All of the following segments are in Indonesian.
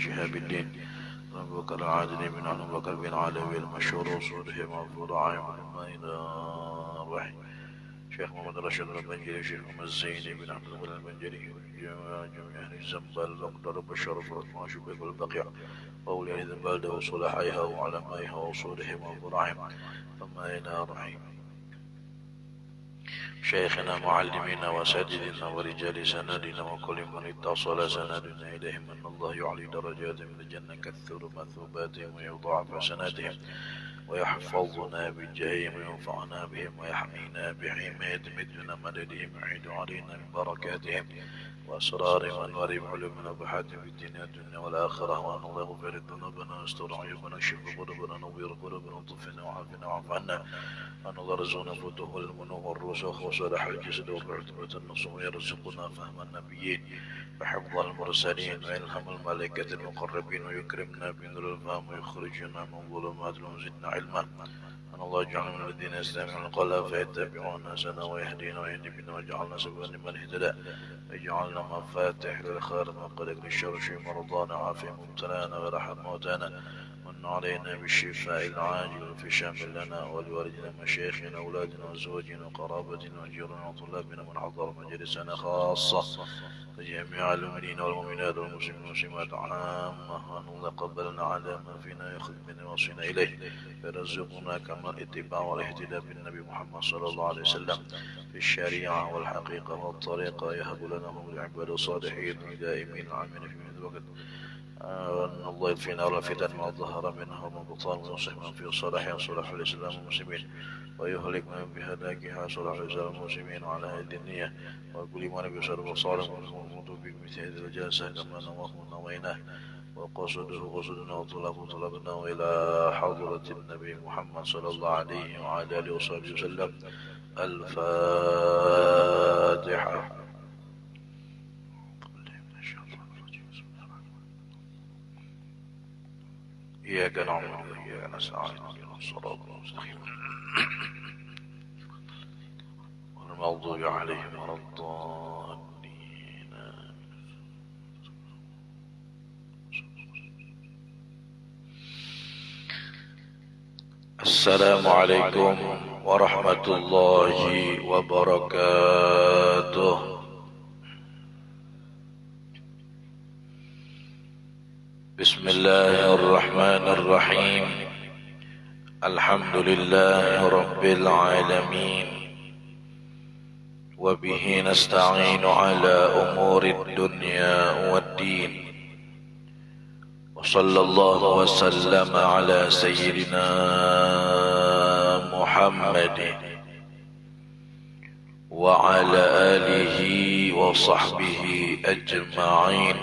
شهاب الدين أبو بكر العادل بن أبي بكر بن علوي المشهور وصوله مغفور عام إلى رحم شيخ محمد رشيد البنجري شيخ محمد الزيني بن عبد الله البنجري جميع أهل الزنبال الأقدر بالشرف والعثمان شبيك والبقيع وأولياء البلدة وصلحائها وعلمائها وأصولهم وفرعهم ثم إلى رحم شيخنا معلمينا وساددنا ورجال سندنا وكل من اتصل سندنا إليهم أن الله يعلي درجاتهم من الجنة كثر مثوباتهم ويضاعف حسناتهم ويحفظنا بجاههم وينفعنا بهم ويحمينا بحماية مدنا مددهم ويعيد علينا من بركاتهم وأسرار وأنوارهم علومنا وبحاتهم في الدنيا والآخرة وأن الله يغفر ذنوبنا ويستر عيوبنا ويشف قلوبنا ونوّر قلوبنا وطفنا وعافنا واعف عنا أن الله يرزقنا فتوح المنوب والرسوخ وصلاح الجسد وبعثبة النصوح ويرزقنا فهم النبيين وحفظ المرسلين وإلهام الملائكة المقربين ويكرمنا بنور الفهم ويخرجنا من ظلمات ويزدنا علما أن الله يجعلنا من الذين يستمعون القول فيتبعون أحسنه ويهدينا ويهدي بنا ويجعلنا سببا لمن اهتدى ويجعلنا مفاتح للخير ومغاليق للشر في مرضانا وعافية مبتلانا وراحة موتانا من علينا بالشفاء العاجل في شامل لنا ولوالدنا مشايخنا أولادنا وزوجنا وقرابتنا وجيرنا وطلابنا من حضر مجلسنا خاصة وجميع المؤمنين والمؤمنات والمسلمين والمسلمات عامة وأن الله قبلنا على ما فينا يأخذ منا وصينا إليه يرزقنا كما الاتباع والاهتداء بالنبي محمد صلى الله عليه وسلم في الشريعة والحقيقة والطريقة يهب لنا هم العباد الصالحين دائمين عامين في من وقت أن الله يدفعنا ولا فتن ما ظهر منها وما بطان ومسلما في صلاحها صلاح الإسلام والمسلمين ويهلك من بهلاكها صلاح الإسلام والمسلمين على هذه النية وكل ما نبي صلى الله عليه وسلم بمثل هذه الجلسة كما نواه ونويناه وقصده قصدنا وطلبنا وإلى حضرة النبي محمد صلى الله عليه وعلى آله وصحبه وسلم. الفاتحة. إياك نعبد وإياك نستعين اهدنا الصراط المستقيم والمغضوب عليهم ولا الضالين. السلام عليكم ورحمة الله وبركاته. بسم الله الرحمن الرحيم. الحمد لله رب العالمين وبه نستعين على أمور الدنيا والدين وصلى الله وسلم على سيدنا محمد وعلى آله وصحبه أجمعين.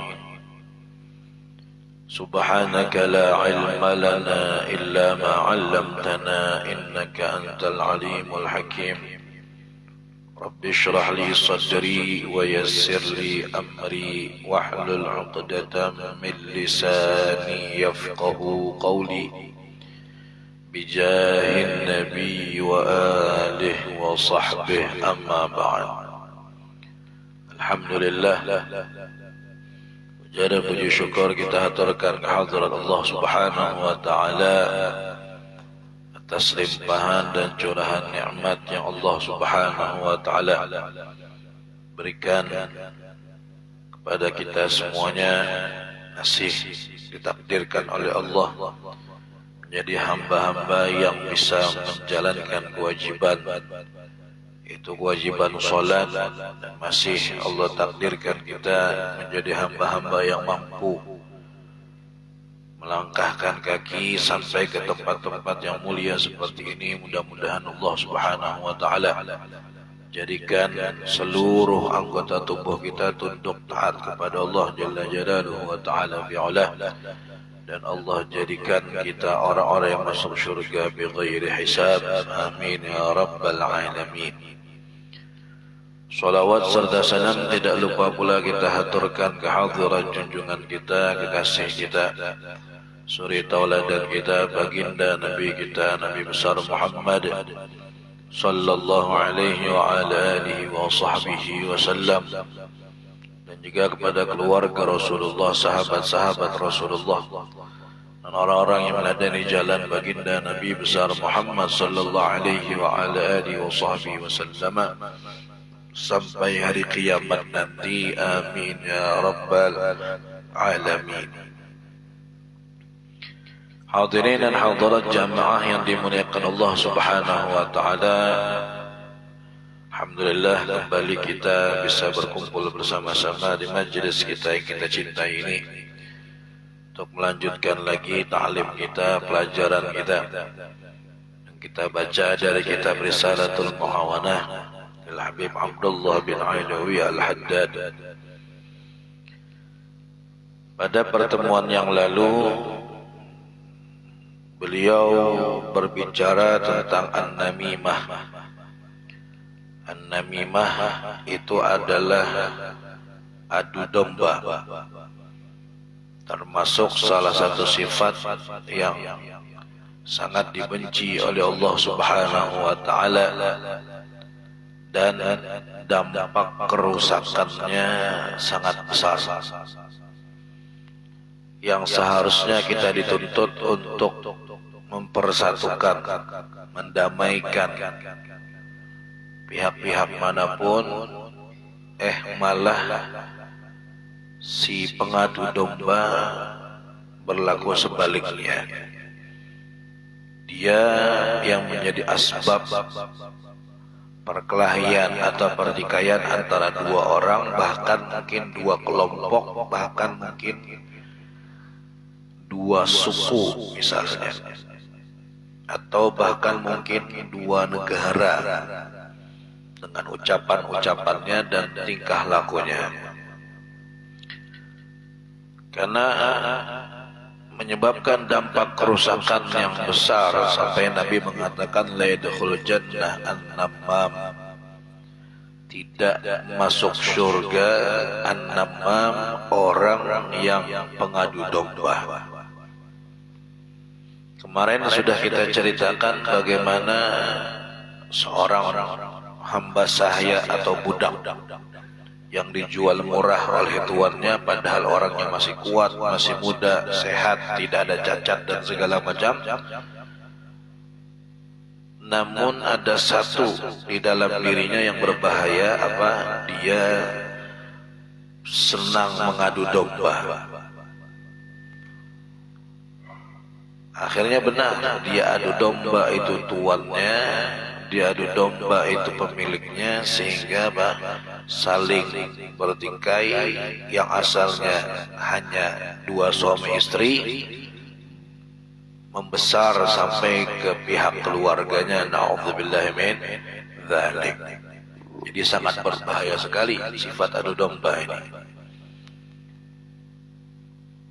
سبحانك لا علم لنا إلا ما علمتنا إنك أنت العليم الحكيم. رب اشرح لي صدري ويسر لي أمري واحلل عقدة من لساني يفقه قولي بجاه النبي وآله وصحبه. أما بعد. الحمد لله. Jadi puji syukur kita haturkan kehadirat Allah Subhanahu wa taala atas limpahan dan curahan nikmat yang Allah Subhanahu wa taala berikan kepada kita semuanya. Masih ditakdirkan oleh Allah menjadi hamba-hamba yang bisa menjalankan kewajiban, itu kewajiban sholat, dan masih Allah takdirkan kita menjadi hamba-hamba yang mampu melangkahkan kaki sampai ke tempat-tempat yang mulia seperti ini. Mudah-mudahan Allah Subhanahu wa taala jadikan seluruh anggota tubuh kita tunduk taat kepada Allah Jalla Jalaluhu wa taala fi'ulah, dan Allah jadikan kita orang-orang yang masuk syurga bighairi hisab. Amin ya rabbal alamin. Salawat serta salam tidak lupa pula kita haturkan kehadiran junjungan kita, kekasih kita, suri tauladan kita, baginda Nabi kita, Nabi besar Muhammad sallallahu alaihi wa ala alihi wa sahbihi wasallam, dan juga kepada keluarga Rasulullah, sahabat-sahabat Rasulullah, dan orang-orang yang meneladani jalan baginda Nabi besar Muhammad sallallahu alaihi wa ala alihi wasallam sampai hari kiamat nanti. Amin ya rabbal alamin. Hadirin dan hadirat jamaah yang dimuliakan Allah Subhanahu wa taala, alhamdulillah kembali kita bisa berkumpul bersama-sama di majelis kita yang kita cintai ini untuk melanjutkan lagi ta'lim kita, pelajaran kita yang kita baca dari kitab Risalatul Muhawanah lil Habib Abdullah bin Ailawi Al-Haddad. Pada pertemuan yang lalu beliau berbicara tentang an-namimah. An-namimah itu adalah adu domba, termasuk salah satu sifat yang sangat dibenci oleh Allah Subhanahu wa taala, dan dampak kerusakannya sangat besar, yang seharusnya kita dituntut untuk mempersatukan, mendamaikan pihak-pihak manapun, malah si pengadu domba berlaku sebaliknya. Dia yang menjadi asbab perkelahian atau pertikaian antara dua orang, bahkan mungkin dua kelompok, bahkan mungkin dua suku misalnya, atau bahkan mungkin dua negara dengan ucapan-ucapannya dan tingkah lakunya. Karena menyebabkan dampak kerusakan yang besar sampai Nabi mengatakan la yadkhulul jannah an-namam, tidak masuk surga an-namam, orang yang pengadu domba. Kemarin sudah kita ceritakan bagaimana seorang hamba sahaya atau budak yang dijual murah oleh tuannya, padahal orangnya masih kuat, masih muda, sehat, tidak ada cacat dan segala macam. Namun ada satu di dalam dirinya yang berbahaya, dia senang mengadu domba. Akhirnya benar, dia adu domba itu tuannya, dia adu domba itu pemiliknya, sehingga saling bertikai yang asalnya hanya dua suami istri membesar sampai ke pihak keluarganya. Na'udzubillahi min dzalik. Jadi sangat berbahaya sekali sifat adu domba ini.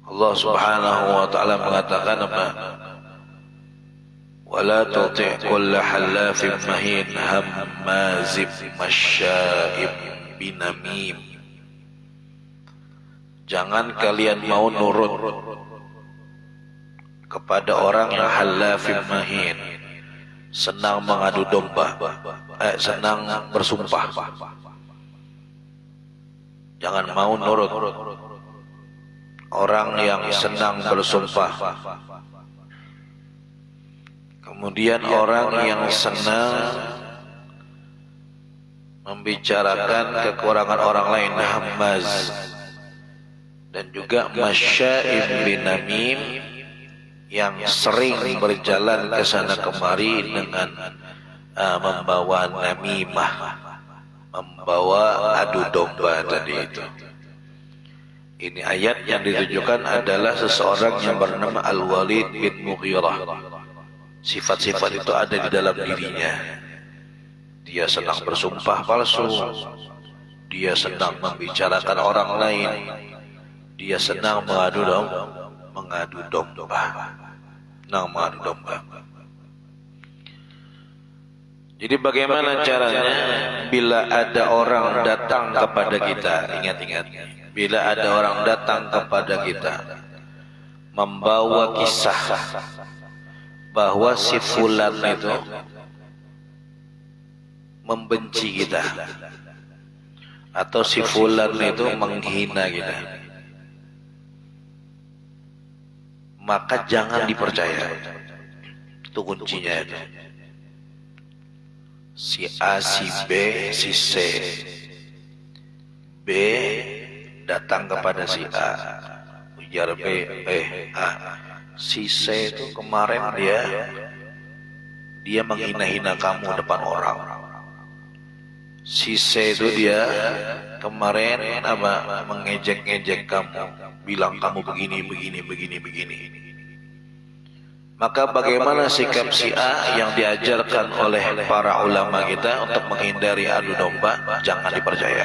Allah Subhanahu wa taala mengatakan apa? Wala tuti' kulla halafin mahin hammazim masya'ib binamim. Jangan kalian mau nurut kepada orang yang halafin mahin, senang mengadu domba, senang bersumpah. Jangan mau nurut orang yang senang bersumpah. Kemudian orang yang senang membicarakan kekurangan orang lain, hammaz, dan juga masya'ib binamim, yang sering berjalan ke sana kemari dengan membawa namimah, membawa adu domba tadi itu. Ini ayat yang ditujukan adalah seseorang yang bernama Al-Walid bin Mughirah. Sifat-sifat itu ada di dalam dirinya. Dia senang bersumpah palsu, dia senang membicarakan orang lain, dia senang mengadu domba. Jadi bagaimana caranya bila ada orang datang kepada kita? Ingat-ingat, bila ada orang datang kepada kita membawa kisah bahwa si fulan itu membenci kita, atau si fulan itu menghina kita, maka jangan dipercaya. Itu kuncinya itu. Si A, si B, si C. B datang kepada si A, ujar B, si C itu kemarin dia menghina-hina kamu depan orang. Si C itu dia kemarin mengejek-ngejek kamu, bilang kamu begini. Maka bagaimana sikap si A yang diajarkan oleh para ulama kita untuk menghindari adu domba? Jangan dipercaya.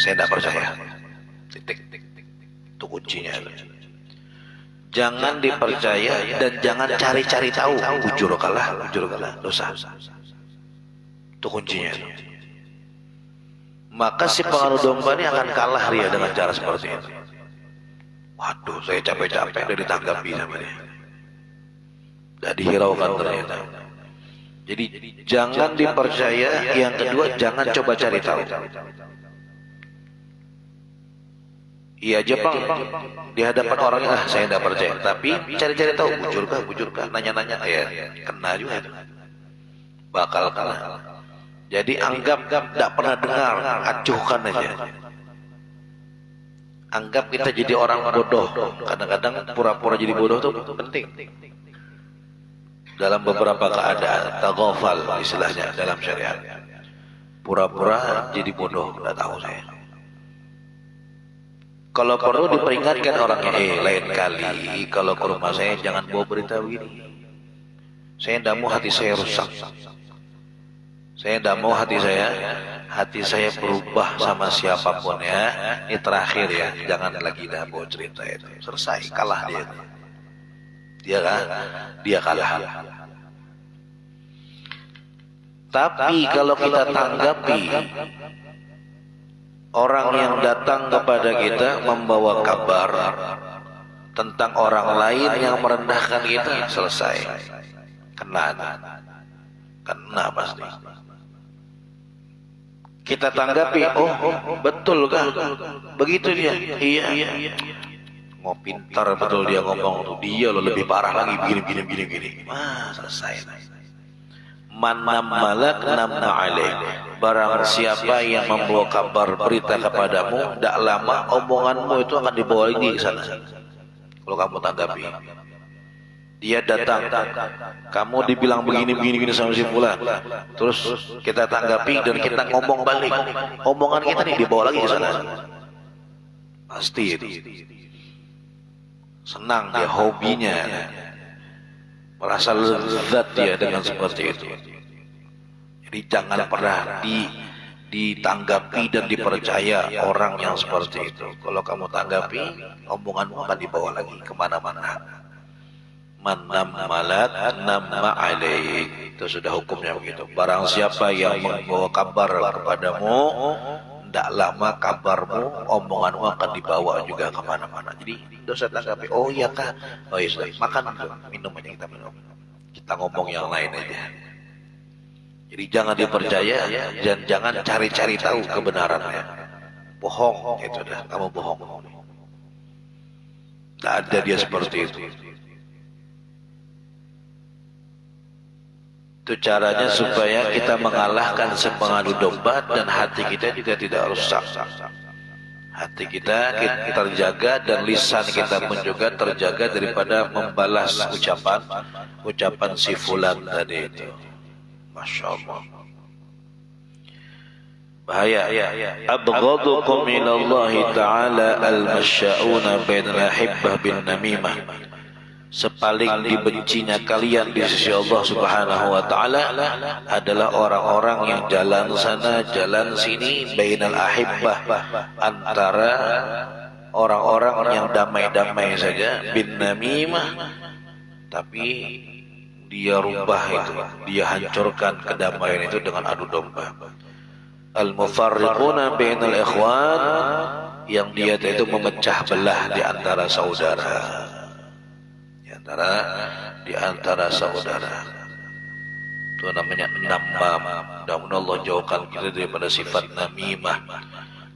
Saya tidak percaya. Titik. Itu kuncinya. Jangan dipercaya dan jangan cari-cari tahu. Bujur kalah, dosa. Itu kuncinya. Maka si pengadu domba ini akan kalah dia dengan cara seperti itu. Waduh, saya capek-capek udah ditanggapi sama dia. Tidak dihiraukan ternyata. Jadi jangan dipercaya. Yang kedua, jangan coba cari tahu. Iya aja Bang, di hadapan orangnya saya tidak percaya. Tapi cari-cari tahu, bujurkah, nanya-nanya, ya kena juga itu. Bakal kena. Jadi anggap tidak pernah dengar, acuhkan aja. Anggap kita jadi orang bodoh. Kadang-kadang pura-pura jadi bodoh itu penting. Dalam beberapa keadaan, taghafal istilahnya dalam syariat. Pura-pura jadi bodoh, tidak tahu saya. Kalau perlu diperingatkan orangnya, lain kali kalau ke rumah saya jangan bawa berita begini. Saya tidak mau hati saya rusak. Saya tidak mau hati saya berubah sama siapapun ya. Ini terakhir ya, jangan lagi dah bawa cerita itu. Selesai, kalah dia. Dia kalah. Tapi kalau kita tanggapi orang yang datang kepada kita membawa kabar tentang orang lain yang merendahkan kita, selesai. Kena pasti. Kita tanggapi, betul kah? Begitu dia. Iya. Mau pintar betul dia ngomong tuh. Dia lo lebih parah lagi begini. Selesai. Man nammalak namma alaih. Barang siapa yang membawa kabar berita kepadamu, tidak lama omonganmu itu akan dibawa lagi ke sana. Kalau kamu tanggapi, dia datang, kamu dibilang begini sama si fulan, terus kita tanggapi dan kita ngomong balik, omongan kita nih dibawa lagi ke sana. Pasti itu. Senang dia, hobinya, merasa lezat dia dengan seperti itu. Jadi jangan pernah ditanggapi dan dipercaya orang yang seperti itu. Kalau kamu tanggapi, omonganmu akan dibawa lagi kemana-mana. Man nammalat namma alaih. Itu sudah hukumnya begitu. Barang siapa yang membawa kabar kepadamu, tidak lama kabarmu, omonganmu akan dibawa juga kemana-mana. Jadi dosa tanggapi, iya kah? Iya sudah, makan minum aja, kita minum. Kita ngomong yang lain aja. Jadi jangan dipercaya dan jangan cari-cari tahu kebenarannya. Bohong, itu dah, kamu bohong. Tidak ada dia seperti itu. Itu caranya supaya kita mengalahkan sepengadu domba dan hati kita juga tidak rusak. Hati kita terjaga dan lisan kita pun juga terjaga daripada membalas ucapan si fulan tadi itu. Masya Allah. Bahaya. Abghadukum ilallahi ta'ala al-masya'una bainal ahibbah bin namimah. Sepaling dibencinya kalian di sisi Allah Subhanahu wa taala adalah orang-orang yang jalan sana jalan sini bainal ahibbah, antara orang-orang yang damai-damai saja, bin namimah, tapi dia rubah itu, dia hancurkan kedamaian itu dengan adu domba. Al-mufarriquna bainal ikhwan, yang dia itu memecah belah di antara saudara. Di antara saudara. Itu namanya namam. Mudah-mudahan Allah jauhkan kita daripada sifat namimah.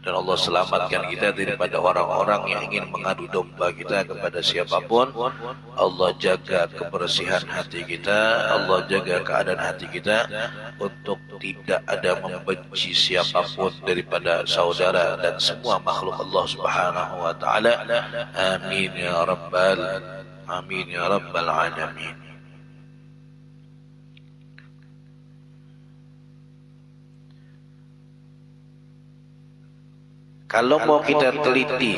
Dan Allah selamatkan kita daripada orang-orang yang ingin mengadu domba kita kepada siapapun. Allah jaga kebersihan hati kita, Allah jaga keadaan hati kita untuk tidak ada membenci siapapun daripada saudara dan semua makhluk Allah Subhanahu wa taala. Amin ya rabbal alamin. Kalau mau kita teliti,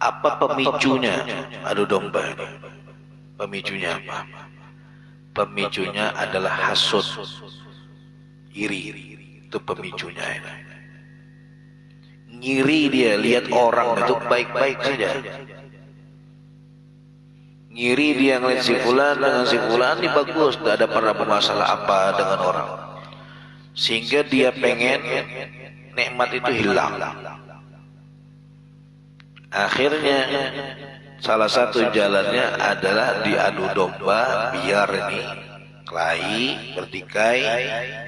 apa pemicunya adu domba ini? Pemicunya apa? Pemicunya adalah hasud, iri. Itu pemicunya ini. Ngiri dia lihat orang itu baik-baik saja. Ngiri dia ngeliat si fulan dengan si fulan ini bagus, tidak ada pernah bermasalah apa dengan orang. Sehingga dia pengen nikmat itu hilang. Akhirnya salah satu jalannya adalah diadu domba biar ini kelahi, bertikai,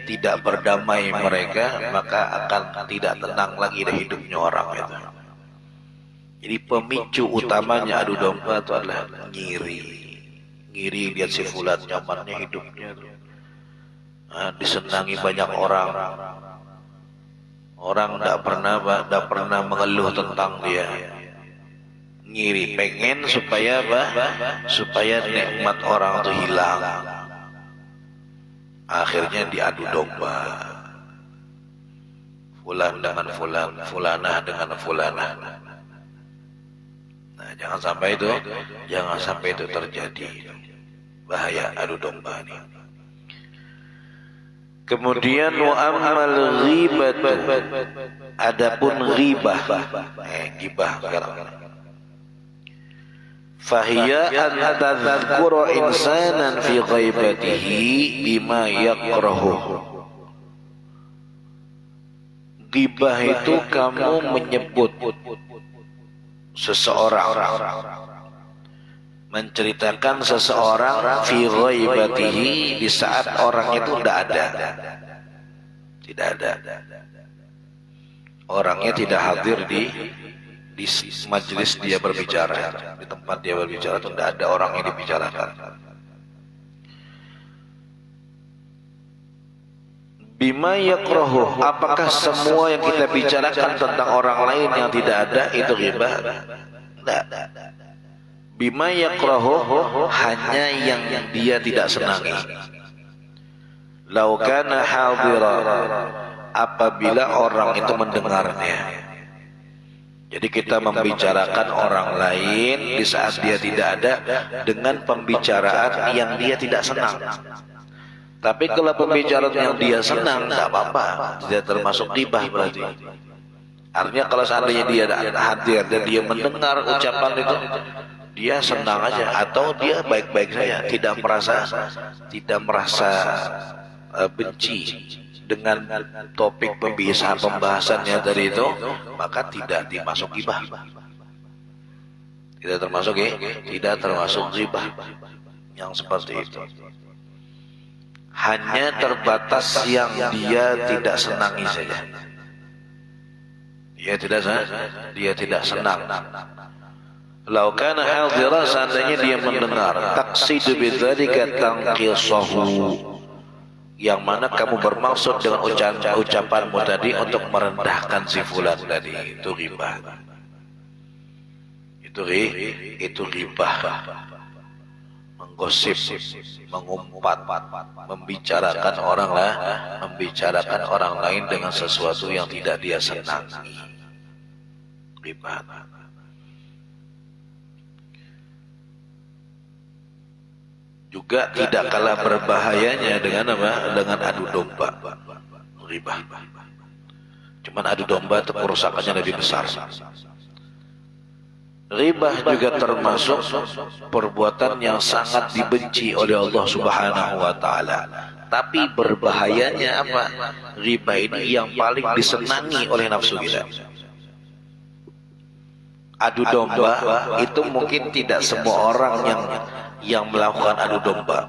tidak berdamai mereka, maka akan tidak tenang lagi di hidupnya orang itu. Jadi pemicu utamanya adu domba itu adalah ngiri. Ngiri lihat si fulan nyamannya hidupnya itu. Disenangi banyak orang tidak pernah mengeluh tentang dia. Ngiri, pengen supaya nikmat orang itu hilang. Akhirnya diadu domba, fulan dengan fulan, fulanah dengan fulanah. Nah, jangan sampai itu terjadi. Bahaya adu domba ini. Kemudian wa ammal ghibatu, adapun ghibah, ghibah sekarang. Fahiya an tadhkura insanan fi ghaibatihi bima yakrahu. Ghibah itu kamu menyebut seseorang, menceritakan seseorang fi ghaibatihi di saat orang itu tidak ada, orangnya tidak hadir di majelis dia berbicara, di tempat dia berbicara itu tidak ada orang yang dibicarakan. Bima yakrahu, apakah semua yang kita bicarakan tentang orang lain yang tidak ada itu ghibah? Tidak. Bima yakrahu, hanya yang dia tidak senangi. Lau kana hadiran, apabila orang itu mendengarnya. Jadi kita membicarakan orang lain di saat dia tidak ada dengan pembicaraan yang dia tidak senang. Tapi kalau pembicaraan yang dia senang, tidak apa-apa, tidak termasuk ghibah berarti. Artinya kalau seandainya dia hadir dan dia mendengar ucapan itu, dia senang aja, atau dia baik-baik saja, tidak merasa benci dengan topik pembahasannya dari itu, maka tidak dimasuk ghibah. Tidak termasuk ghibah yang seperti itu. Hanya terbatas yang dia tidak senangi saja. Dia tidak senang. Lau kana hadira, seandainya dia mendengar, taqsidu bidzalika tanqisahu, yang mana kamu bermaksud dengan ucapanmu tadi untuk merendahkan si fulan tadi, itu ghibah. Itu ghibah. Menggosip, mengumpat, membicarakan orang lain dengan sesuatu yang tidak dia senangi. Ghibah. Juga tidak kalah berbahayanya dengan apa? Dengan adu domba, ghibah. Cuman adu domba itu kerusakannya lebih besar. Ghibah juga termasuk perbuatan yang sangat dibenci oleh Allah Subhanahu wa taala. Tapi berbahayanya apa? Ghibah ini yang paling disenangi oleh nafsu kita. Adu domba itu mungkin tidak semua orang yang melakukan adu domba.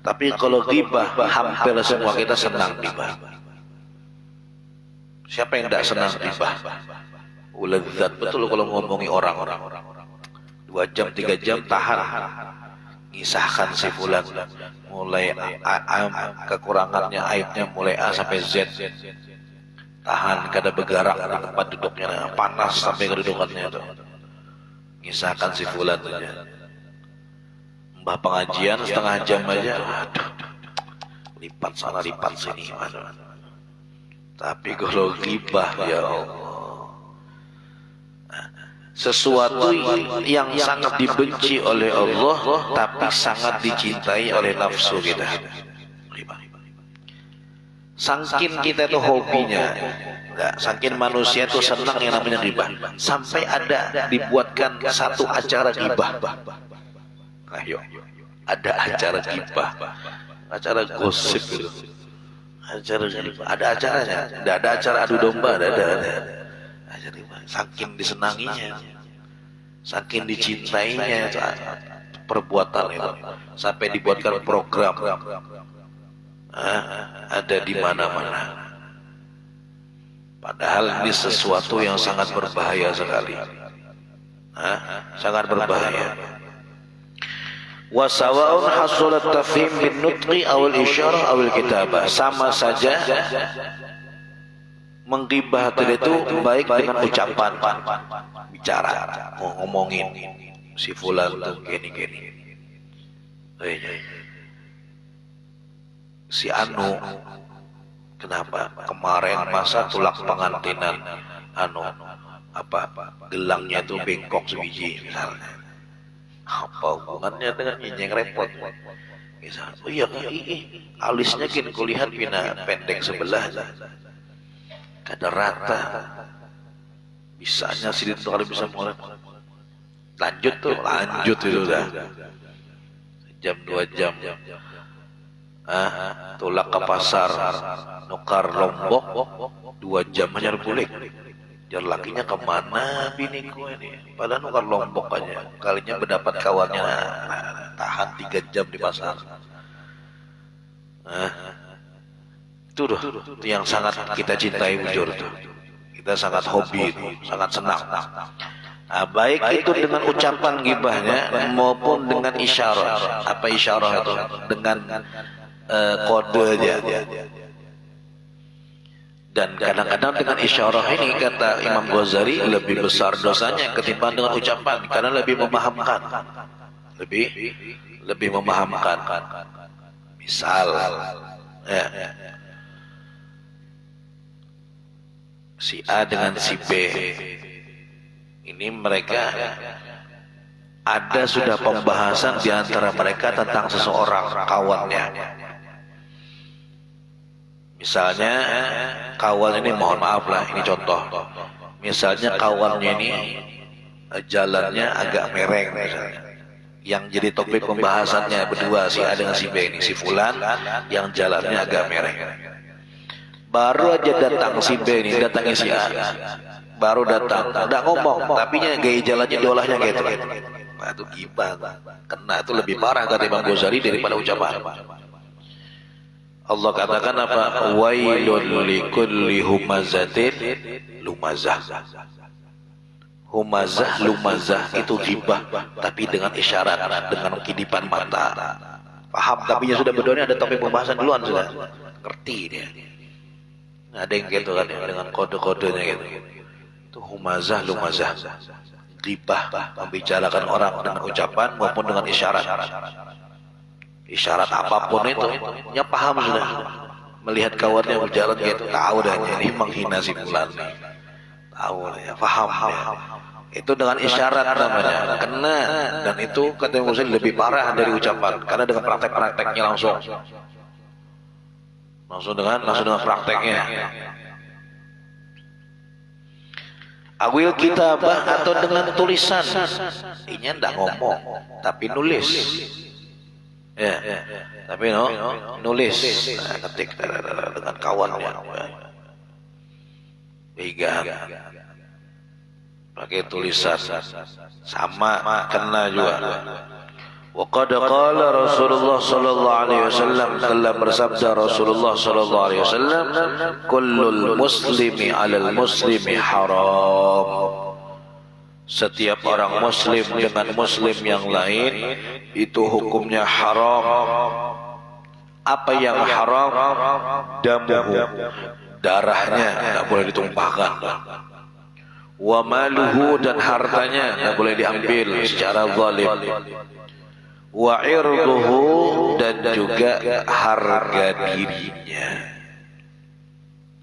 Tapi kalau ghibah, hampir semua kita senang ghibah. Siapa yang tidak senang ghibah? Uladzat betul kalau ngomongi orang-orang. 2 jam 3 jam tahan ngisahkan si fulan, mulai kekurangannya, aibnya mulai A sampai Z. Tahan kada bergerak di tempat duduknya, panas sampai kedudukannya itu. Ngisahkan si fulan saja. Mbah pengajian setengah jam aja, aduh, lipat sana lipat sini. Tapi kalau ghibah, ya Allah, sesuatu yang sangat dibenci oleh Allah tapi sangat dicintai oleh nafsu kita. Saking kita itu hobinya, saking manusia itu senang yang namanya ghibah, sampai ada dibuatkan satu acara ghibah. Ayo, ada acara ghibah, acara gosip gitu. Acara ghibah, ada acaranya, tidak ada acara adu domba, ada. Saking disenanginya, saking dicintainya perbuatan itu, sampai dibuatkan program, ada di mana-mana. Padahal ini sesuatu yang sangat berbahaya sekali, sangat berbahaya. Wasawaun hasulat tafhim bin nutqi awal isyarah awal kitabah, sama saja menggibah itu baik dengan ucapan, bicara, ngomongin si fulan tuh gini, si Anu kenapa kemarin masa tulak pengantinan gelangnya itu bengkok sebiji misalnya, apa hubungannya dengan yang repot misalnya, oh iya alisnya gini kulihat pina pendek sebelah, kada rata, bisanya sih itu kalau bisa mulai lanjut itu udah jam 2 jam, tulak ke pasar nukar Lombok 2 jam hanya boleh. Jar lakinya kemana biniku ini, padahal nukar Lombok aja kalinya mendapat kawannya, tahan 3 jam di pasar. Itu yang sangat kita cintai bujur tuh. Kita sangat hobi itu, sangat senang. Baik itu dengan ucapan gibahnya maupun dengan isyarat. Apa isyarat itu? Dengan kode aja. Dan kadang-kadang dengan isyarat ini kata Imam Ghazali lebih besar dosanya ketimbang dengan ucapan, karena lebih memahamkan. Lebih memahamkan. Misal si A dengan si B ini mereka ada sudah pembahasan di antara mereka tentang seseorang kawannya. Misalnya kawan ini, mohon maaf lah ini contoh, misalnya kawannya ini jalannya agak mereng misalnya. Yang jadi topik pembahasannya berdua si A dengan si B ini, si fulan yang jalannya agak mereng. Baru aja datang si B ini, datangnya si A, baru datang, tidak ngomong, tapi gaya jalannya diolahnya gitu. Nah itu ghibah, kena itu lebih parah kata Imam Ghazali daripada ucapan. Allah katakan apa? Wailul likulli humazatin lumazah. Humazah, lumazah itu ghibah, tapi dengan isyarat, dengan kidipan mata. Paham? Tapi sudah berdoanya ada topik pembahasan duluan sudah, ngerti dia. Ada yang gitu kan dengan kode-kodenya gitu. Itu humazah, lumazah, ghibah, membicarakan orang dengan ucapan maupun dengan isyarat. Isyarat apapun itu, nya paham sudah. Melihat kawannya berjalan gitu, tahu dah ini menghina si fulan. Tahu ya, paham. Itu dengan isyarat namanya, kena. Dan itu kata Muslim lebih parah dari ucapan, karena dengan praktek-prakteknya langsung dengan prakteknya. Awil kitabah atau dengan tulisan, ini ndak ngomong tapi nulis, ya, tapi nulis, ketik dengan kawannya, pegang, pakai tulisan, sama kena juga. Wa qad qala Rasulullah sallallahu alaihi wasallam, telah bersabda Rasulullah sallallahu alaihi wasallam, kullul muslimi 'alal muslimi haram. Setiap orang muslim dengan muslim yang lain itu hukumnya haram. Apa yang haram? Damuhu, darahnya tidak boleh ditumpahkan. Wa maluhu, dan hartanya tidak boleh diambil secara zalim. Wa irduhu, dan juga harga dirinya.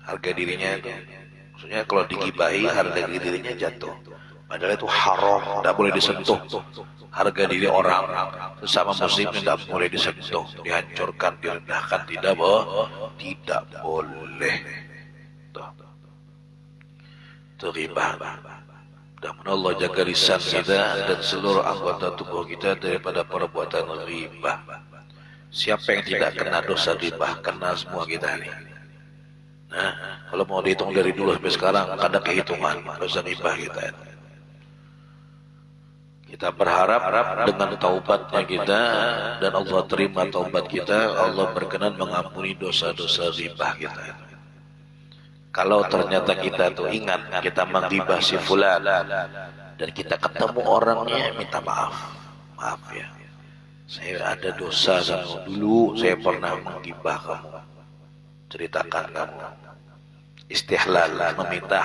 Harga dirinya itu maksudnya kalau digibahi harga dirinya jatuh. Padahal itu haram, tidak boleh disentuh. Harga diri orang sesama muslim tidak boleh disentuh, dihancurkan, direndahkan, tidak boleh. Itu riba. Mudah-mudahan Allah jaga lisan kita dan seluruh anggota tubuh kita daripada perbuatan riba. Siapa yang tidak kena dosa riba? Kena semua kita ini. Nah, kalau mau dihitung dari dulu sampai sekarang, ada kehitungan dosa riba kita. Kita berharap dengan taubatnya kita dan Allah terima taubat kita, Allah berkenan mengampuni dosa-dosa riba kita. Kalau ternyata kita tuh ingat kita menggibah si fulan dan kita ketemu orangnya, minta maaf ya, saya ada dosa sama dulu, saya pernah menggibah kamu, ceritakan kamu, istihlal, meminta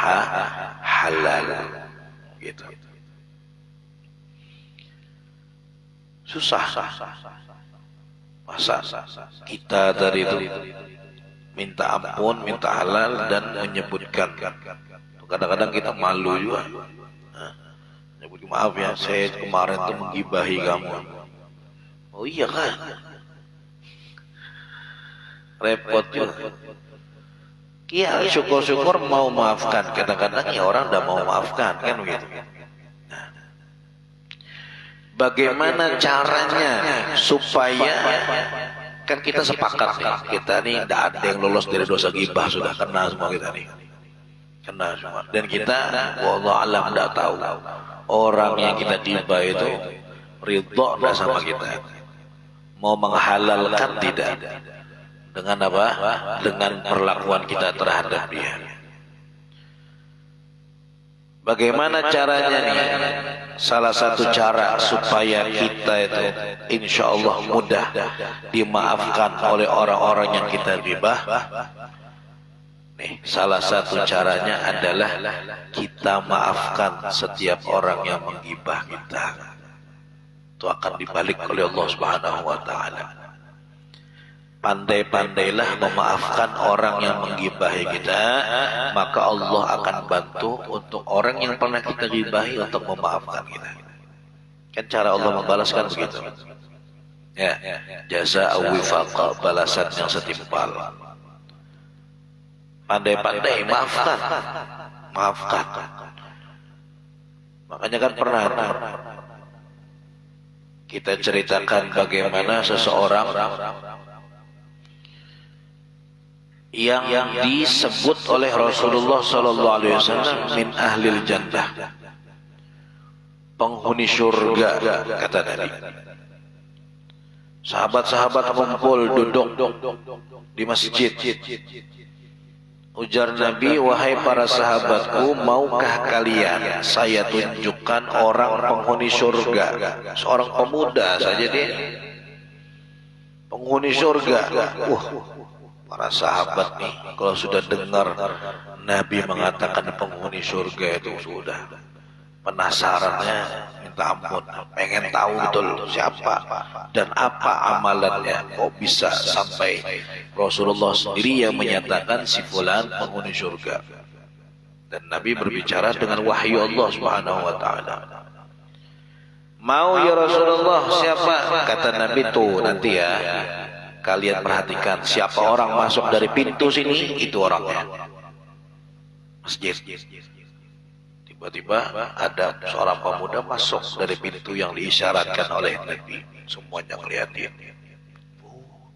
halal gitu. Susah. Masa kita dari itu minta ampun, minta halal, dan menyebutkan. Kadang-kadang kita malu juga. Nyebut, maaf ya, saya kemarin tuh menggibahi kamu. Oh iya kan? Repot juga. Iya, syukur-syukur mau maafkan. Kadang-kadang ya orang udah mau maafkan, kan begitu. Bagaimana caranya supaya, kan kita sepakat nih, kita nih tidak ada yang lolos dari dosa ghibah, sudah kena semua kita nih, kena semua. Dan kita, wallahu alam, tidak tahu orang yang kita ghibah itu ridho tidak sama kita, mau menghalalkan tidak, dengan apa? Dengan perlakuan kita terhadap dia. Bagaimana caranya nih? Salah satu cara supaya kita itu insya Allah mudah dimaafkan oleh orang-orang yang kita ghibah. Nih, salah satu caranya adalah kita maafkan setiap orang yang menggibah kita. Itu akan dibalik oleh Allah Subhanahu wa taala. Pandai-pandailah memaafkan orang yang menggibahi kita, maka Allah akan bantu untuk orang yang pernah kita gibahi untuk memaafkan kita. Kan cara Allah membalaskan begitu. Ya, jazaa wifaqa, balasan yang setimpal. Pandai-pandai maafkan. Makanya kan pernah kita ceritakan bagaimana seseorang yang disebut oleh Rasulullah sallallahu alaihi wasallam min ahlil jannah, penghuni surga, kata Nabi. Sahabat-sahabat kumpul duduk di masjid. Ujar Nabi, wahai para sahabatku, maukah kalian saya tunjukkan orang penghuni surga? Seorang pemuda saja dia, penghuni surga. Para sahabat nih, kalau sudah dengar Nabi mengatakan penghuni surga itu sudah penasarannya minta ampun, pengen tahu betul siapa dan apa amalannya, kok bisa sampai Rasulullah sendiri yang menyatakan si fulan penghuni surga. Dan Nabi berbicara dengan wahyu Allah Subhanahu wa taala. Mau ya Rasulullah, siapa? Kata Nabi, tuh nanti ya, kalian perhatikan siapa orang masuk dari pintu sini, itu orangnya. Masjid. Tiba-tiba ada seorang pemuda masuk dari pintu yang diisyaratkan oleh Nabi. Semuanya ngeliatin. Oh,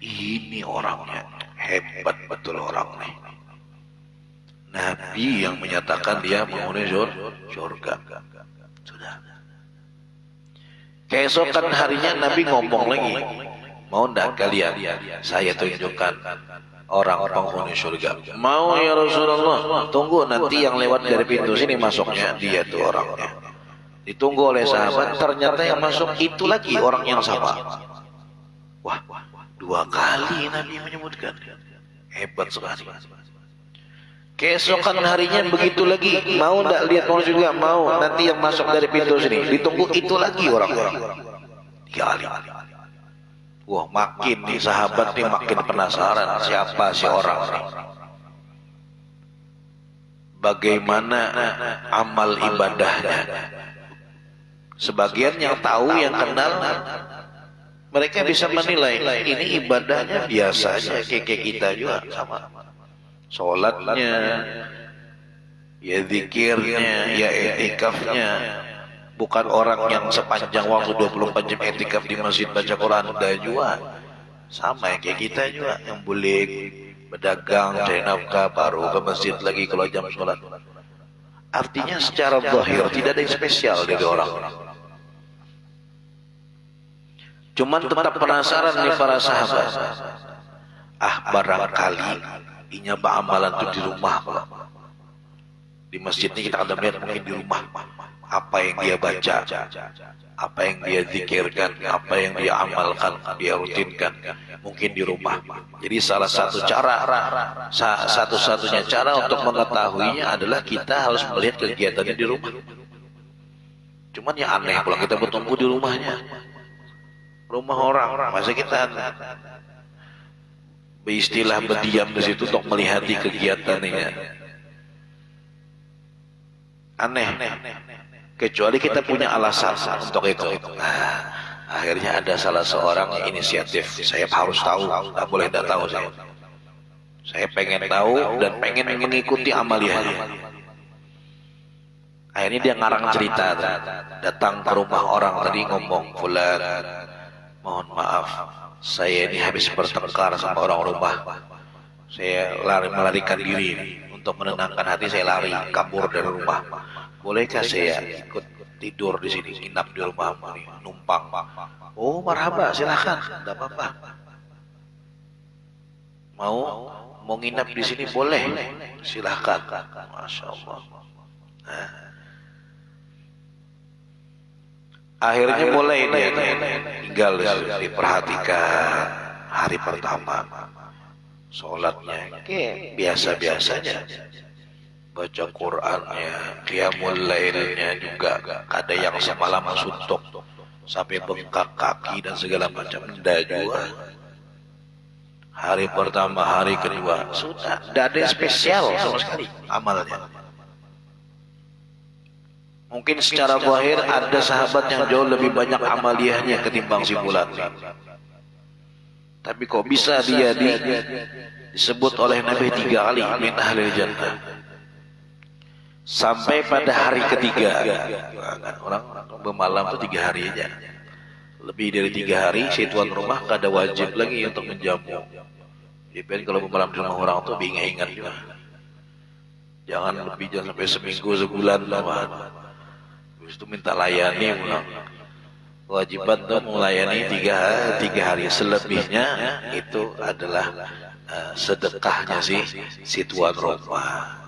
ini orangnya. Hebat betul orang nih. Nabi yang menyatakan dia menghuni surga. Sudah. Keesokan harinya Nabi ngomong lagi, mau ndak kalian saya tunjukkan orang penghuni surga? Mau ya Rasulullah. Tunggu nanti yang lewat dari pintu sini masuknya dia tuh orangnya. Ditunggu oleh sahabat, ternyata yang masuk itu lagi orang yang sama. Wah, 2 kali Nabi menyebutkan. Hebat sekali. Keesokan harinya begitu lagi, mau ndak lihat orang juga? Mau. Nanti yang masuk dari pintu sini. Ditunggu itu lagi orang-orang. 3 kali. Wah, makin nih sahabat nih makin penasaran siapa si orang ini. Bagaimana amal ibadahnya? Sebagian yang tahu, yang kenal, mereka bisa menilai ini ibadahnya biasa aja kayak kita juga sama. Sholatnya, ya zikirnya, ya etikafnya. Bukan orang yang sepanjang waktu 24 jam etikaf di masjid baca Quran. Dan juga sama yang kayak kita juga, yang boleh berdagang, cari nafkah, baru ke masjid lagi kalau jam sholat. Artinya secara zahir tidak ada yang spesial dari orang. Cuman tetap penasaran nih para sahabat. Barangkali inya amalan itu di rumah, Pak. Di masjid ini kita akan melihat mungkin di rumah apa yang dia baca, apa yang dia zikirkan, apa yang dia amalkan, dia rutinkan, mungkin di rumah. Jadi salah satu cara, satu-satunya cara untuk mengetahuinya adalah kita harus melihat kegiatannya di rumah. Cuman yang aneh kalau kita bertemu di rumahnya, rumah orang, masa kita beristilah berdiam di situ untuk melihat kegiatannya. Aneh. Kecuali kita punya alasan untuk itu. Nah, akhirnya ada salah seorang yang inisiatif. Saya harus tahu, nggak boleh tidak tahu saya. Saya pengen tahu dan pengen mengikuti amaliyahnya. Akhirnya dia ngarang cerita, datang ke rumah orang tadi ngomong, "Fulan, mohon maaf, saya ini habis bertengkar sama orang rumah. Saya melarikan diri untuk menenangkan hati, saya lari kabur dari rumah. Bolehkah saya ikut tidur di sini, nginap di rumah ini, numpang?" "Oh, marhaba, silakan, tidak apa-apa. Mau nginap di sini boleh, silakan." Masya Allah. Nah, akhirnya mulai dia tinggal diperhatikan. Hari pertama sholatnya biasa-biasanya, baca Qur'annya, qiyamul lailnya juga ada yang semalam suntuk sampai bengkak kaki dan segala macam. Juga hari pertama, hari kedua sudah tidak ada yang spesial sama sekali amalnya. Mungkin secara zahir ada sahabat yang jauh lebih banyak amaliyahnya ketimbang si fulan. Tapi kok bisa dia disebut oleh Nabi 3 kali min ahlil jannah. Sampai pada hari ketiga, orang bermalam itu 3 hari aja. Lebih dari 3 hari, si tuan rumah kada wajib lagi untuk menjamu. Jadi kalau bermalam di rumah orang tuh ingat juga. Jangan sampai seminggu, sebulan lawan. Terus itu minta layani ulang. Kewajiban tuh melayani 3 hari. Selebihnya itu adalah sedekahnya si tuan rumah.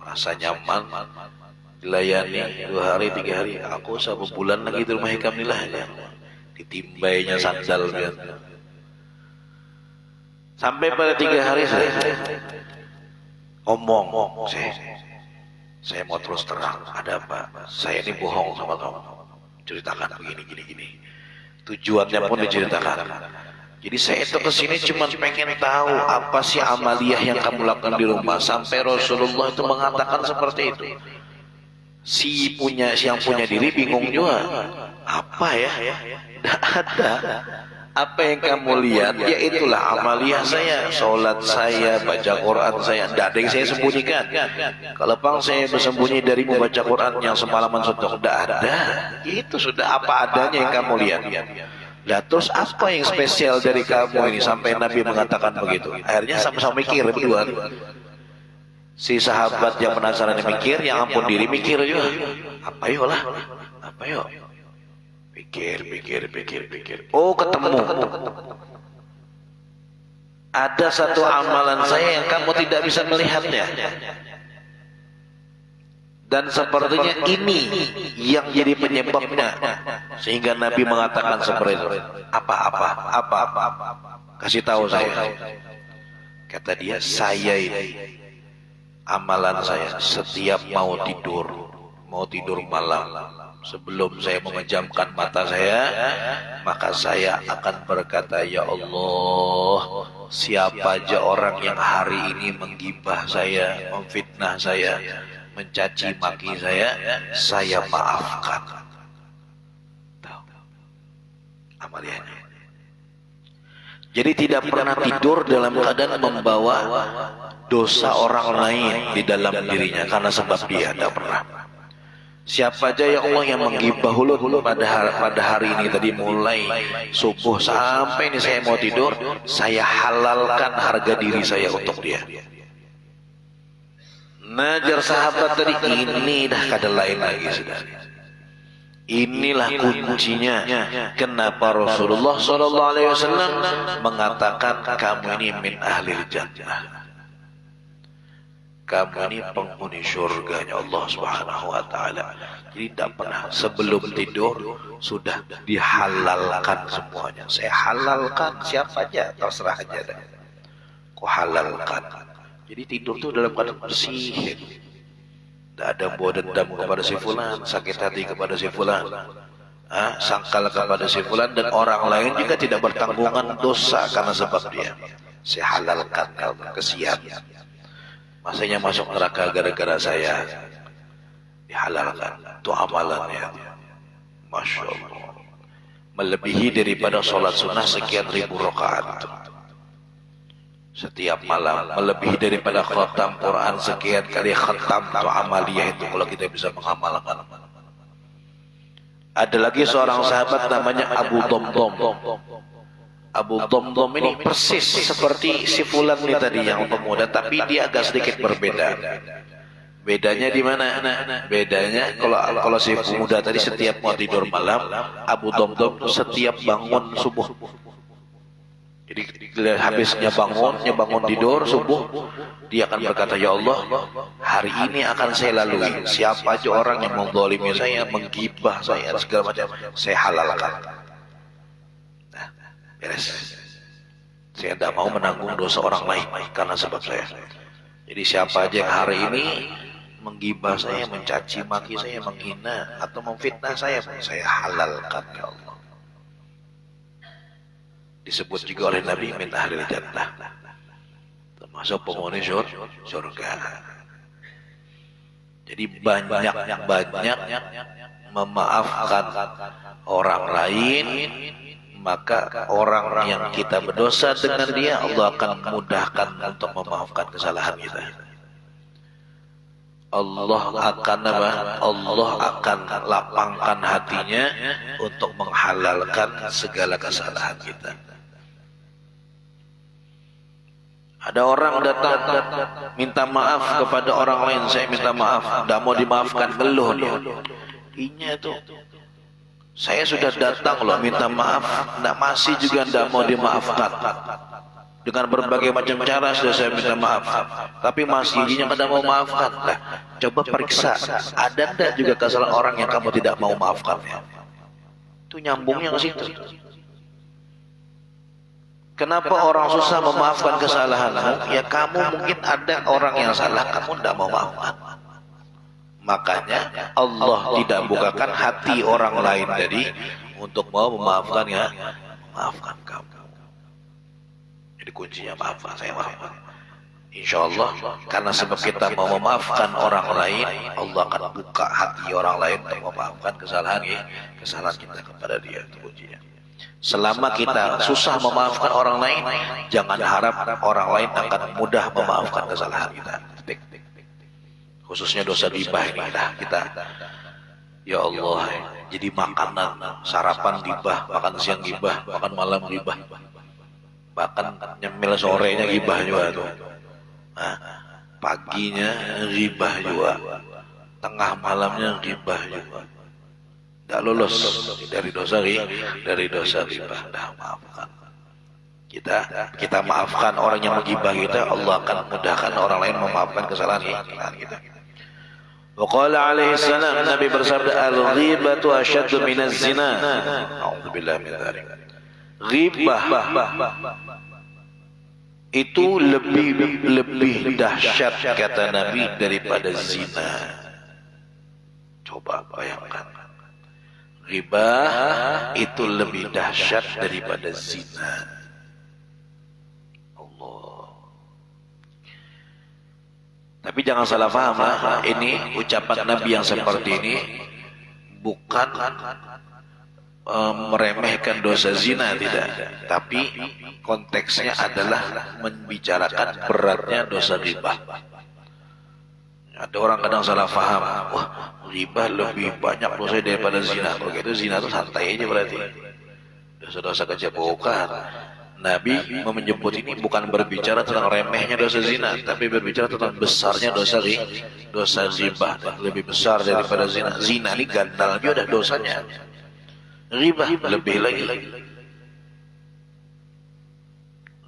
Merasa nyaman dilayani 2 hari, 3 hari. Aku 1 bulan lagi di rumah Hikam Nilah ya. Ditimbainya sandal kan. Sampai pada 3 hari saya ngomong, saya mau terus terang, ada apa? Saya ini bohong sama kamu. Ceritakan begini. Tujuannya pun diceritakan. Jadi saya itu kesini cuma pengen tahu apa sih amaliyah yang kamu lakukan di rumah. Sampai Rasulullah itu mengatakan seperti itu. Yang punya diri bingung juga. Apa ya? Tidak ada. Apa yang kamu lihat, ya itulah amaliyah saya. Sholat saya, baca Quran saya. Tidak ada yang saya sembunyikan. Kalau pang saya bersembunyi dari membaca Quran yang semalaman suntuk, tidak ada. Itu sudah apa adanya yang kamu lihat. Nah, terus apa yang spesial dari kamu ini sampai Nabi mengatakan begitu? Akhirnya sama-sama mikir berdua. Si sahabat yang penasaran mikir, yang ampun diri mikir juga. Apa yuk? Pikir. Oh, ketemu. Ada satu amalan saya yang kamu tidak bisa melihatnya. Dan sepertinya ini yang jadi penyebabnya. Sehingga Nabi mengatakan seperti itu. Apa. Kasih tahu saya. Kata dia, saya ini amalan saya setiap mau tidur malam, sebelum saya memejamkan mata saya, maka saya akan berkata, ya Allah, siapa aja orang yang hari ini menggibah saya, memfitnah saya, mencaci maki saya maafkan. Amaliannya. Jadi tidak pernah tidur dalam keadaan membawa dosa orang lain di dalam dirinya, karena sebab dia tidak pernah. Siapa aja ya Allah yang menggibah Hulud pada hari ini tadi, mulai subuh sampai ini saya mau tidur, saya halalkan harga diri saya untuk dia. Najar sahabat tadi, ini dah kada lain lagi sudah. Inilah kuncinya kenapa Rasulullah SAW mengatakan kamu ini min ahlil jannah. Kamu ini penghuni surganya Allah Subhanahu wa taala. Jadi tidak pernah sebelum tidur sudah dihalalkan semuanya. Saya halalkan siapa aja, terserah aja dah. Kau halalkan. Jadi tidur tuh dalam keadaan bersih. Tidak ada bawa dendam kepada si fulan, sakit hati kepada si fulan, sangkal kepada si fulan, dan orang lain juga tidak bertanggungan dosa karena sebab dia. Saya halalkan kamu, kesian. Masanya masuk neraka gara-gara saya, dihalalkan. Itu amalannya. Masya Allah. Melebihi daripada sholat sunnah sekian ribu rakaat setiap malam, melebihi daripada khatam Quran sekian kali khatam. Itu amaliyah itu kalau kita bisa mengamalkan. Ada lagi seorang sahabat namanya Abu Domdom. Abu Domdom ini persis seperti si fulan ini tadi yang pemuda, tapi dia agak sedikit berbeda. Bedanya di mana? Bedanya kalau si pemuda tadi setiap mau tidur malam, Abu Domdom setiap bangun subuh. Jadi habisnya bangun tidur subuh, dia akan berkata, ya Allah, hari ini akan saya lalui. Siapa aja orang yang menzalimi saya, menggibah saya, segala macam, saya halalkan. Nah, beres. Saya tidak mau menanggung dosa orang lain karena sebab saya. Jadi siapa aja yang hari ini menggibah saya, mencaci maki saya, menghina atau memfitnah saya halalkan, ya Allah. Disebut juga oleh Nabi min ahlil jannah, termasuk penghuni surga. Jadi banyak memaafkan orang lain, maka orang yang kita berdosa dengan dia, Allah akan mudahkan untuk memaafkan kesalahan kita. Allah akan lapangkan hatinya untuk menghalalkan segala kesalahan kita. Ada orang datang minta maaf kepada orang lain, saya minta maaf, tidak mau dimaafkan, ngeluh dia. Inya tuh, saya sudah datang loh minta maaf, masih juga tidak mau dimaafkan. Dengan berbagai macam cara sudah saya minta maaf, tapi masih izinnya kada mau maafkan. Nah, coba periksa, ada tidak juga kesalahan orang yang kamu tidak mau maafkan? Itu nyambungnya ke situ. Kenapa orang susah memaafkan kesalahanmu? Ya kamu mungkin ada orang yang salah, kamu tidak mau maafkan. Makanya Allah tidak bukakan hati orang lain tadi untuk mau memaafkan, ya, maafkan kamu. Jadi kuncinya maafkan, saya maafkan. Insya Allah, karena sebab kita mau memaafkan orang lain, Allah akan buka hati orang lain untuk memaafkan kesalahan kita kepada dia. Itu kuncinya. Selama kita susah memaafkan orang lain, jangan harap orang lain akan mudah memaafkan kesalahan kita. Khususnya dosa ghibah ini kita, ya Allah, jadi makanan, sarapan ghibah, makan siang ghibah, makan malam ghibah, bahkan nyemil sorenya ghibah juga tuh. Nah, paginya ghibah juga, tengah malamnya ghibah juga. tidak lolos dari dosa ghibah. Nah, maafkan. Kita maafkan orang yang menggibah kita, Allah akan mudahkan orang lain memaafkan kesalahan kita. Wa qala alaihi salam, Nabi bersabda, al-ghibatu asyaddu minaz zina. A'udzubillahi min dzalik. Ghibah itu lebih dahsyat kata Nabi daripada zina. Coba bayangkan. Ghibah itu lebih dahsyat daripada zina. Allah. Tapi jangan salah paham lah, ini ucapan Nabi yang seperti ini bukan meremehkan dosa zina, tidak. Tapi konteksnya adalah membicarakan beratnya dosa ghibah. Ada orang kadang salah paham, wah ghibah lebih banyak dosa daripada zina. Kalau gitu zina itu santai aja berarti. Dosa-dosa kecil bukan. Nabi menyebut ini bukan berbicara tentang remehnya dosa zina, tapi berbicara tentang besarnya dosa ghibah. Lebih besar daripada zina. Zina ini gandalnya udah dosanya. Ghibah lebih lagi.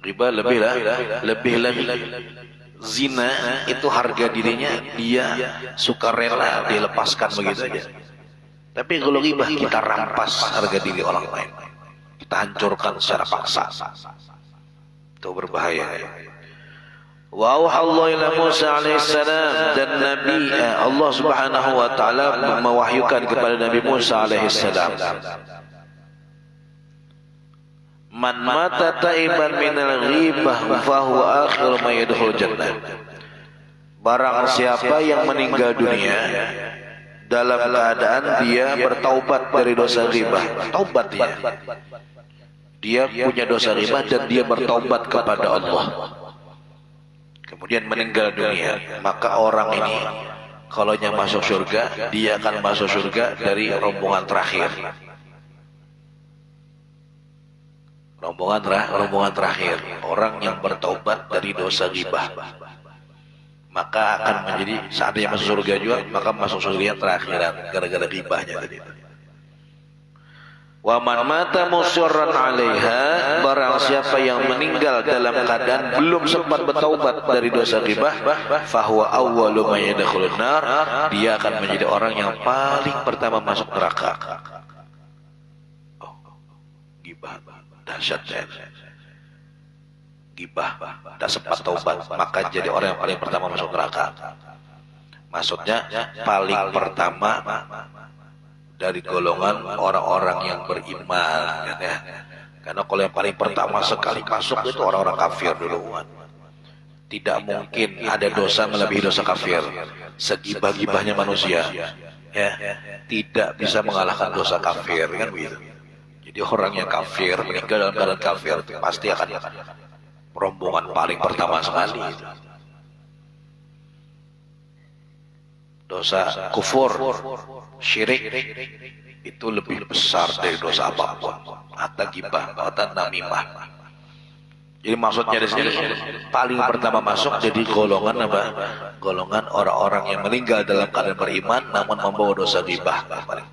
Ghibah lebih lagi. Zina itu harga dirinya dia suka rela dilepaskan begitu saja. Tapi kalau ghibah kita rampas harga diri orang lain, kita hancurkan secara paksa. Itu berbahaya. Wa auhallahu ila Musa alaihissalam, dan Nabi Allah Subhanahu wa taala mewahyukan kepada Nabi Musa alaihissalam, man mata taiban minal ghibah fa huwa akhiru ma yadkhul jannah. Barang siapa yang meninggal dunia dalam keadaan dia bertaubat dari dosa ghibah, taubat dia punya dosa ghibah dan dia bertaubat kepada Allah, kemudian meninggal dunia, maka orang ini kalau nya masuk surga, dia akan masuk surga dari rombongan terakhir. Rombongan terakhir, orang yang bertaubat dari dosa ghibah, maka akan menjadi saat dia masuk surga juga, maka masuk surga yang terakhir gara-gara ghibahnya tadi. Wa man mata musirran 'alaiha, barang siapa yang meninggal dalam keadaan belum sempat bertaubat dari dosa ghibah, fa huwa awwalu man yadkhulun nar, dia akan menjadi orang yang paling pertama masuk neraka. Ghibah dahsyat, ghibah tak sempat taubat maka jadi orang yang paling pertama masuk neraka. Maksudnya paling pertama dari golongan orang-orang yang beriman, ya. Karena kalau yang paling pertama sekali masuk itu orang-orang kafir duluan. Tidak mungkin ada dosa melebihi dosa kafir. Segibah-gibahnya manusia, ya, tidak bisa mengalahkan dosa kafir, kan begitu. Jadi orang yang kafir meninggal dalam keadaan kafir itu pasti akan rombongan paling pertama sekali. Dosa kufur, syirik itu lebih besar dari dosa apapun. Hatta ghibah, hatta namimah. Jadi maksudnya di sini paling pertama masuk jadi golongan apa? Golongan orang-orang yang meninggal dalam keadaan beriman namun membawa dosa ghibah.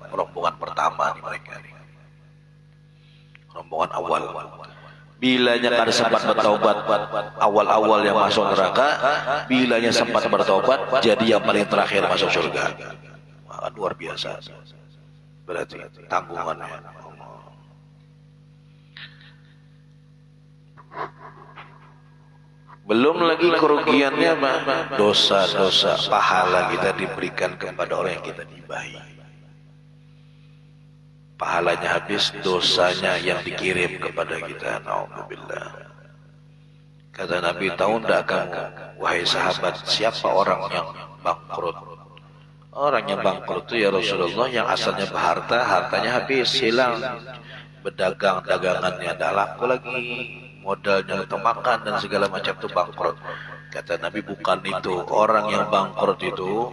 Rombongan pertama nih mereka. Rombongan awal. Bilanya kada sempat bertaubat awal-awal yang masuk neraka, bilanya sempat bertaubat jadi yang paling terakhir masuk surga. Wah, luar biasa. Berarti tanggungannya. Belum lagi kerugiannya, dosa-dosa pahala kita diberikan kepada orang yang kita gibahi. Pahalanya habis, dosanya yang dikirim kepada kita. Na'udzubillah. Kata Nabi, tahu tidak kamu, wahai sahabat, siapa orang yang bangkrut? Orang yang bangkrut itu ya Rasulullah, yang asalnya berharta, hartanya habis, hilang. Berdagang, dagangannya tidak laku lagi, modalnya untuk makan dan segala macam itu bangkrut. Kata Nabi, bukan itu. Orang yang bangkrut itu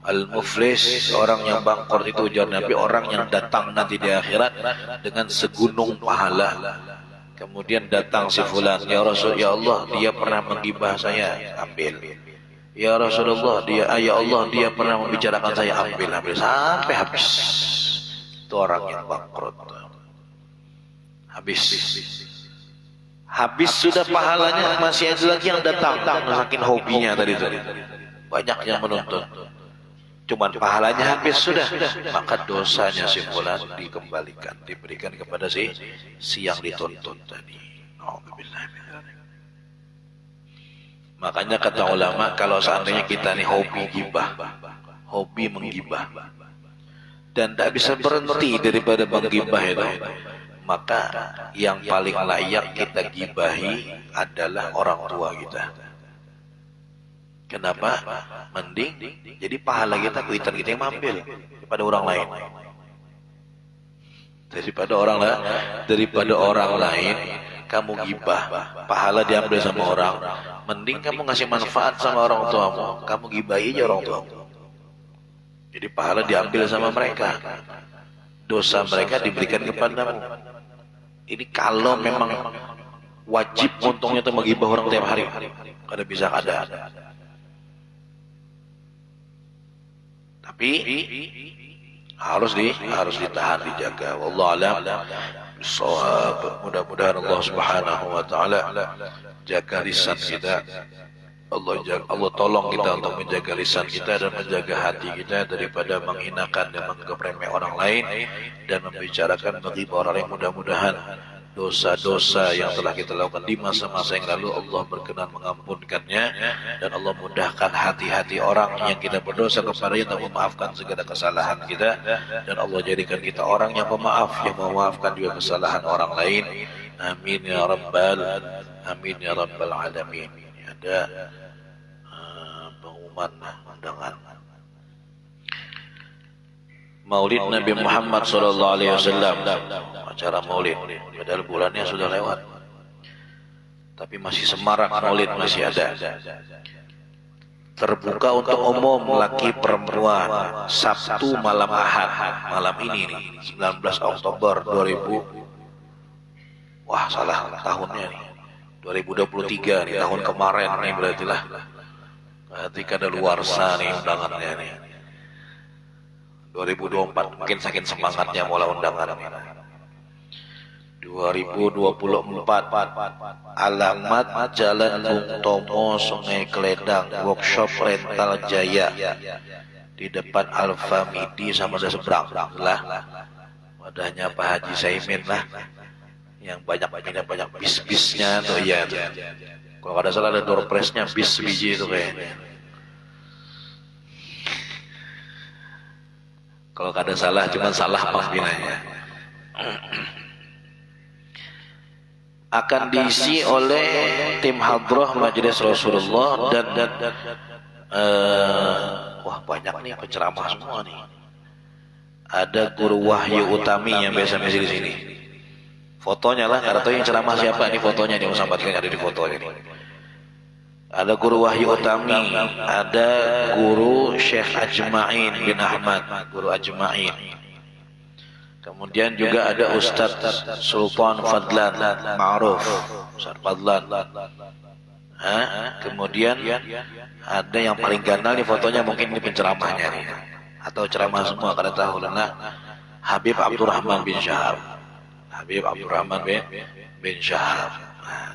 al-muflis, orang yang bangkrut itu ujar Nabi, orang yang datang nanti di akhirat dengan segunung pahala. Kemudian datang si fulan, ya Rasul, ya Allah, dia pernah menggibah saya, ambil. Ya Rasulullah, ya Allah, dia pernah membicarakan saya, ambil sampai habis. itu orang yang bangkrut. Habis sudah pahalanya, masih ada lagi yang datang saking hobinya tadi itu. Banyak yang menuntut. Cuman pahalanya habis sudah, maka dosanya si fulan dikembalikan, diberikan kepada si yang dituntut tadi. Makanya kata ulama, kalau seandainya kita nih hobi gibah, hobi menggibah, dan tidak bisa berhenti daripada menggibah itu, maka yang paling layak kita gibahi adalah orang tua kita. Kenapa? Mending jadi pahala kita, kuitan kita yang ambil daripada orang lain. Daripada orang lain kamu gibah, pahala diambil sama orang. Mending kamu ngasih manfaat sama orang tuamu, kamu gibahi aja orang tuamu. Jadi pahala diambil sama mereka, dosa mereka diberikan kepadamu. Ini kalau memang wajib untungnya itu menggibah orang tiap hari, kada bisa ada. Tapi harus ditahan, dijaga. Wallahu a'lam bishawab. Mudah-mudahan Allah Subhanahu wa taala jaga lisan kita. Allah tolong kita untuk menjaga lisan kita dan menjaga hati kita daripada menghinakan dan menganggap remeh orang lain dan membicarakan menggibah orang lain. Mudah-mudahan dosa-dosa yang telah kita lakukan di masa-masa yang lalu Allah berkenan mengampunkannya, dan Allah mudahkan hati-hati orang yang kita berdosa kepadanya untuk memaafkan segala kesalahan kita, dan Allah jadikan kita orang yang pemaaf, yang memaafkan juga kesalahan orang lain. Amin ya rabbal alamin. Ada pengumuman undangan Maulid Nabi Muhammad sallallahu alaihi wasallam, acara Maulid. Padahal bulannya sudah lewat, tapi masih semarak Maulid, masih ada. Terbuka untuk umum, laki perempuan, Sabtu malam Ahad, malam ini nih, 19 Oktober 2000. Wah, salah tahunnya nih. 2023 nih, tahun kemarin nih berarti lah. Berarti kada luarsa nih undangannya nih. 2024 mungkin saking semangatnya mulai undangan nih. 2024 alamat Jalan Bung Tomo, Sungai Keledang, workshop rental Jaya di depan Alfamidi sama ada seberang lah. Wadahnya Pak Haji Saimin lah, yang banyak bis-bisnya tuh ya. Kalau ada salah ada door prize-nya bis biji itu kayaknya. Kalau ada salah cuma salah pembinanya. Akan diisi oleh tim hadroh Majelis Rasulullah dan wah banyak nih penceramah semua nih. Ada Guru Wahyu Utami yang biasa ngisi di sini. Fotonya lah, karena tahu yang ceramah siapa ini, fotonya nih, usahabatkan ada di fotonya nih. Ada Guru Wahyu Utami, ada Guru Syekh Ajma'in bin Ahmad, Guru Ajma'in. Kemudian juga ada Ustadz Sultan Fadlan Ma'ruf, Ustadz Fadlan. Kemudian ada yang paling ganal nih fotonya, mungkin ini penceramahnya nih, atau ceramah semua kada tahu lah. Habib Abdurrahman bin Syahab. Habib Abdurrahman bin Syahab.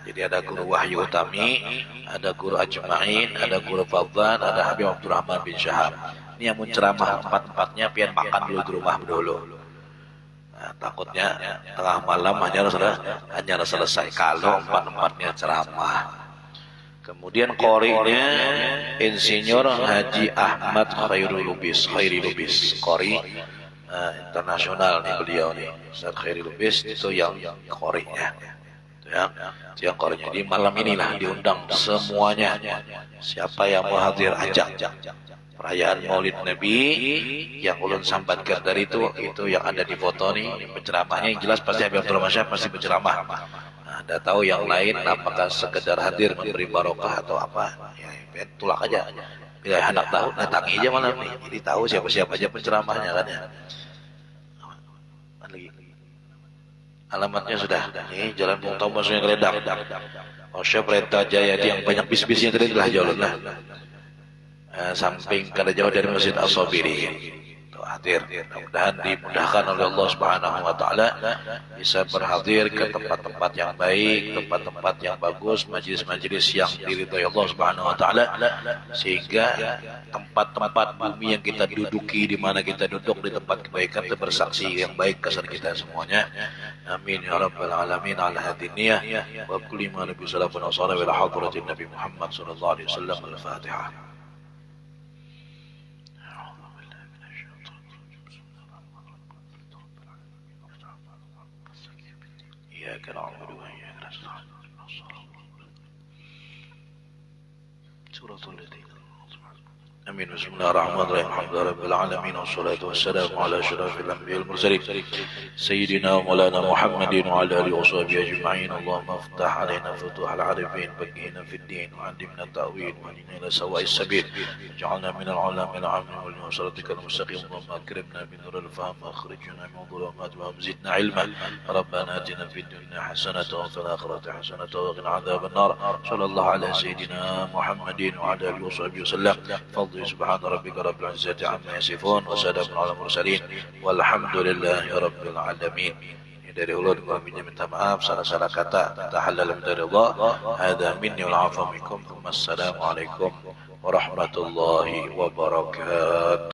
Jadi ada Guru Wahyu Utami, ada Guru Ajma'in, ada Guru Fadlan, ada Habib Abdurrahman bin Syahab. Ini yang menceramah empat-empatnya, pian makan dulu di rumah dulu. Nah, takutnya tengah malam hanya selesai kalau empat-empatnya ceramah. Kemudian qori'nya Insinyur Haji Ahmad Khairul Lubis, qori internasional nih beliau nih, Ustaz Khairul Lubis itu yang qori'nya. Yang qori'nya di malam inilah diundang semuanya. Siapa yang mau hadir ajak. Perayaan Maulid Nabi yang ulun sambatkan dari itu yang ada di foto nih, penceramahnya yang jelas pasti Habib Abdurrahman Syah pasti penceramah. Anda tahu yang lain apakah sekedar hadir memberi barokah atau apa? Ya, tulak aja. Bila anak tahu datangi aja malam nih. Jadi tahu siapa-siapa aja penceramahnya kan ya. Lagi. Alamatnya sudah. Ini Jalan Bung Tomo, Sungai Keledang. Workshop rental Jaya yang banyak bis-bisnya tadi lah jalan lah. Samping kada jauh dari Masjid As-Sabiri. hadir. Mudah-mudahan dimudahkan oleh Allah Subhanahu wa taala bisa berhadir ke tempat-tempat yang baik, tempat-tempat yang bagus, majelis-majelis yang diridhai Allah Subhanahu wa taala, sehingga tempat-tempat bumi yang kita duduki, di mana kita duduk di tempat kebaikan, itu bersaksi yang baik kesan kita semuanya. Amin ya rabbal alamin. Ala hadiniyah wa kulli ma nabi sallallahu alaihi wasallam ila hadratin Nabi Muhammad sallallahu alaihi wasallam. Al-Fatihah. إياك نعبد وإياك نستعين. سورة الذين. آمين. بسم الله الرحمن الرحيم. الحمد لله رب العالمين والصلاة والسلام على أشرف الأنبياء والمرسلين سيدنا ومولانا محمد وعلى آله وصحبه أجمعين. اللهم افتح علينا فتوح العارفين، فقهنا في الدين وعلمنا التأويل واهدنا إلى سواء السبيل، واجعلنا من العلماء العاملين والصراطك المستقيم. اللهم أكرمنا بنور الفهم وأخرجنا من ظلمات الوهم، زدنا علما. ربنا آتنا في الدنيا حسنة وفي الآخرة حسنة وقنا عذاب النار. صلى الله على سيدنا محمد وعلى آله وصحبه وسلم. فضل سبحان ربك رب العزة عما يصفون وسلام على المرسلين والحمد لله رب العالمين. Dari ulun kami minta maaf salah-salah kata, tahallal dari Allah. Hadza minni wal 'afwu minkum. Assalamualaikum warahmatullahi wabarakatuh.